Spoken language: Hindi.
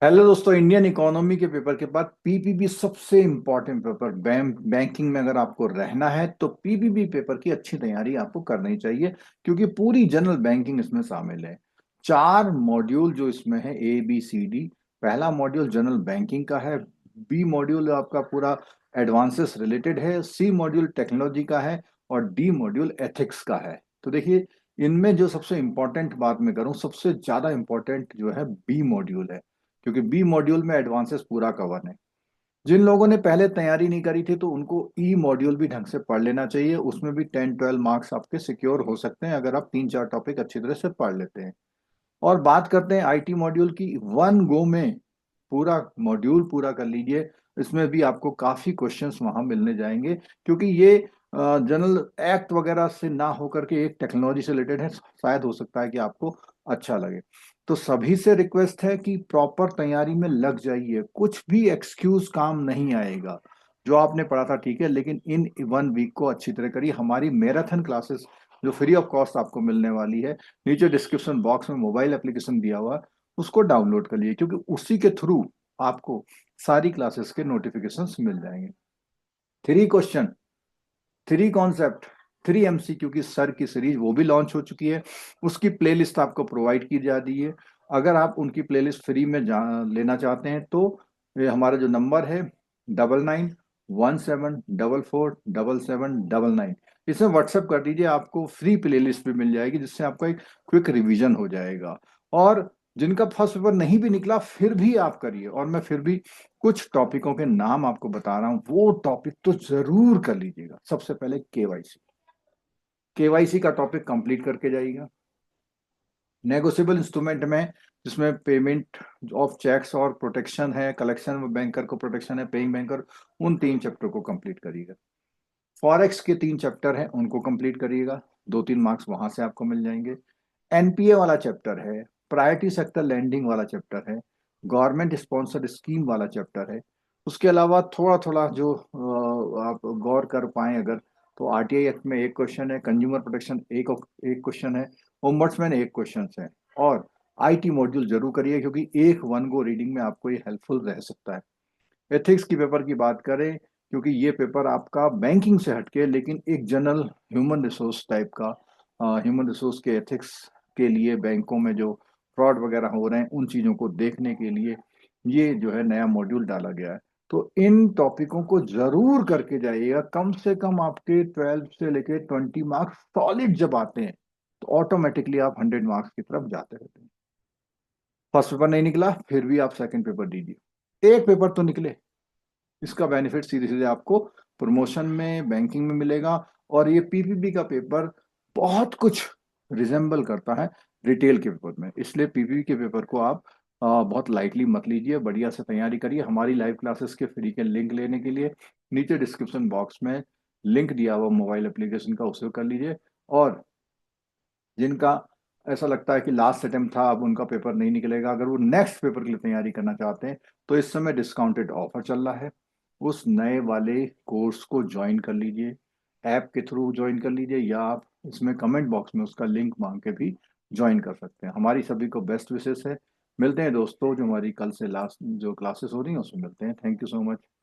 हेलो दोस्तों, इंडियन इकोनॉमी के पेपर के बाद पीपीबी सबसे इंपॉर्टेंट पेपर। बैंकिंग में अगर आपको रहना है तो पीपीबी पेपर की अच्छी तैयारी आपको करनी चाहिए, क्योंकि पूरी जनरल बैंकिंग इसमें शामिल है। चार मॉड्यूल जो इसमें है, ABCD। पहला मॉड्यूल जनरल बैंकिंग का है। बी मॉड्यूल आपका पूरा एडवांसेस रिलेटेड है। सी मॉड्यूल टेक्नोलॉजी का है। और डी मॉड्यूल एथिक्स का है। तो देखिए, इनमें जो सबसे इंपॉर्टेंट बात मैं करूं, सबसे ज्यादा इंपॉर्टेंट जो है बी मॉड्यूल है, क्योंकि बी मॉड्यूल में एडवांसेस पूरा कवर है। जिन लोगों ने पहले तैयारी नहीं करी थी तो उनको ई मॉड्यूल भी ढंग से पढ़ लेना चाहिए। उसमें भी 10-12 मार्क्स आपके सिक्योर हो सकते हैं अगर आप 3-4 टॉपिक अच्छी तरह से पढ़ लेते हैं। और बात करते हैं आईटी मॉड्यूल की, वन गो में पूरा मॉड्यूल पूरा कर लीजिए। इसमें भी आपको काफी क्वेश्चंस वहां मिलने जाएंगे, क्योंकि ये जनरल एक्ट वगैरह से ना होकर के एक टेक्नोलॉजी से रिलेटेड है। शायद हो सकता है कि आपको अच्छा लगे। तो सभी से रिक्वेस्ट है कि प्रॉपर तैयारी में लग जाइए, कुछ भी एक्सक्यूज काम नहीं आएगा। जो आपने पढ़ा था ठीक है, लेकिन इन वन वीक को अच्छी तरह करिए। हमारी मैराथन क्लासेस जो फ्री ऑफ कॉस्ट आपको मिलने वाली है, नीचे डिस्क्रिप्शन बॉक्स में मोबाइल एप्लीकेशन दिया हुआ है, उसको डाउनलोड कर लीजिए, क्योंकि उसी के थ्रू आपको सारी क्लासेस के नोटिफिकेशंस मिल जाएंगे। Three question, three concept, three MCQ की सर की सीरीज वो भी लॉन्च हो चुकी है। उसकी प्लेलिस्ट आपको प्रोवाइड की जा रही है। अगर आप उनकी प्लेलिस्ट फ्री में लेना चाहते हैं तो ये हमारा जो नंबर है, 9917447799, इसमें व्हाट्सएप कर दीजिए। आपको फ्री प्लेलिस्ट भी मिल जाएगी, जिससे आपका एक क्विक रिवीजन हो जाएगा। और जिनका फर्स्ट पेपर नहीं भी निकला फिर भी आप करिए, और मैं फिर भी कुछ टॉपिकों के नाम आपको बता रहा हूं, वो टॉपिक तो जरूर कर लीजिएगा। सबसे पहले केवाईसी। केवाईसी का टॉपिक कंप्लीट करके जाइएगा। नेगोशिएबल इंस्ट्रूमेंट में, जिसमें पेमेंट ऑफ चेक्स और प्रोटेक्शन है, कलेक्शन बैंकर को प्रोटेक्शन है, पेइंग बैंकर, उन तीन चैप्टर को कंप्लीट करिएगा। फॉरेक्स के तीन चैप्टर हैं, उनको कंप्लीट करिएगा। 2-3 मार्क्स वहां से आपको मिल जाएंगे। एनपीए वाला चैप्टर है, प्रायोरिटी सेक्टर लैंडिंग वाला चैप्टर है, गवर्नमेंट स्पॉन्सर्ड स्कीम वाला चैप्टर है। उसके अलावा थोड़ा थोड़ा जो आप गौर कर पाए अगर, तो आरटीआई एक्ट में एक क्वेश्चन है, कंज्यूमर प्रोटेक्शन एक एक क्वेश्चन है, ओम्बड्समैन एक क्वेश्चन है। और आईटी मॉड्यूल जरूर करिए, क्योंकि एक वन गो रीडिंग में आपको ये हेल्पफुल रह सकता है। एथिक्स की पेपर की बात करें, क्योंकि ये पेपर आपका बैंकिंग से हटके लेकिन एक जनरल ह्यूमन रिसोर्स टाइप का, ह्यूमन रिसोर्स के एथिक्स के लिए, बैंकों में जो फ्रॉड वगैरह हो रहे हैं उन चीज़ों को देखने के लिए ये जो है नया मॉड्यूल डाला गया है। तो इन टॉपिकों को जरूर करके जाइएगा। कम से कम आपके 12 से लेके 20 मार्क्स सॉलिड जब आते हैं, तो ऑटोमेटिकली आप 100 मार्क्स की तरफ जाते रहते हैं। फर्स्ट पेपर नहीं निकला फिर भी आप सेकंड पेपर दीजिए, एक पेपर तो निकले। इसका बेनिफिट सीधे सीधे आपको प्रमोशन में, बैंकिंग में मिलेगा। और ये पीपीबी का पेपर बहुत कुछ रिजेंबल करता है रिटेल के पेपर में, इसलिए पीपीबी के पेपर को आप बहुत लाइटली मत लीजिए। बढ़िया से तैयारी करिए। हमारी लाइव क्लासेस के फ्री के लिंक लेने के लिए नीचे डिस्क्रिप्शन बॉक्स में लिंक दिया हुआ मोबाइल एप्लीकेशन का, उसे कर लीजिए। और जिनका ऐसा लगता है कि लास्ट अटेम्प्ट था, अब उनका पेपर नहीं निकलेगा, अगर वो नेक्स्ट पेपर के लिए तैयारी करना चाहते हैं, तो इस समय डिस्काउंटेड ऑफर चल रहा है। उस नए वाले कोर्स को ज्वाइन कर लीजिए, ऐप के थ्रू ज्वाइन कर लीजिए, या आप इसमें कमेंट बॉक्स में उसका लिंक मांग के भी ज्वाइन कर सकते हैं। हमारी सभी को बेस्ट विशेष है। मिलते हैं दोस्तों, जो हमारी कल से लास्ट जो क्लासेस हो रही हैं उसमें मिलते हैं। Thank you so much.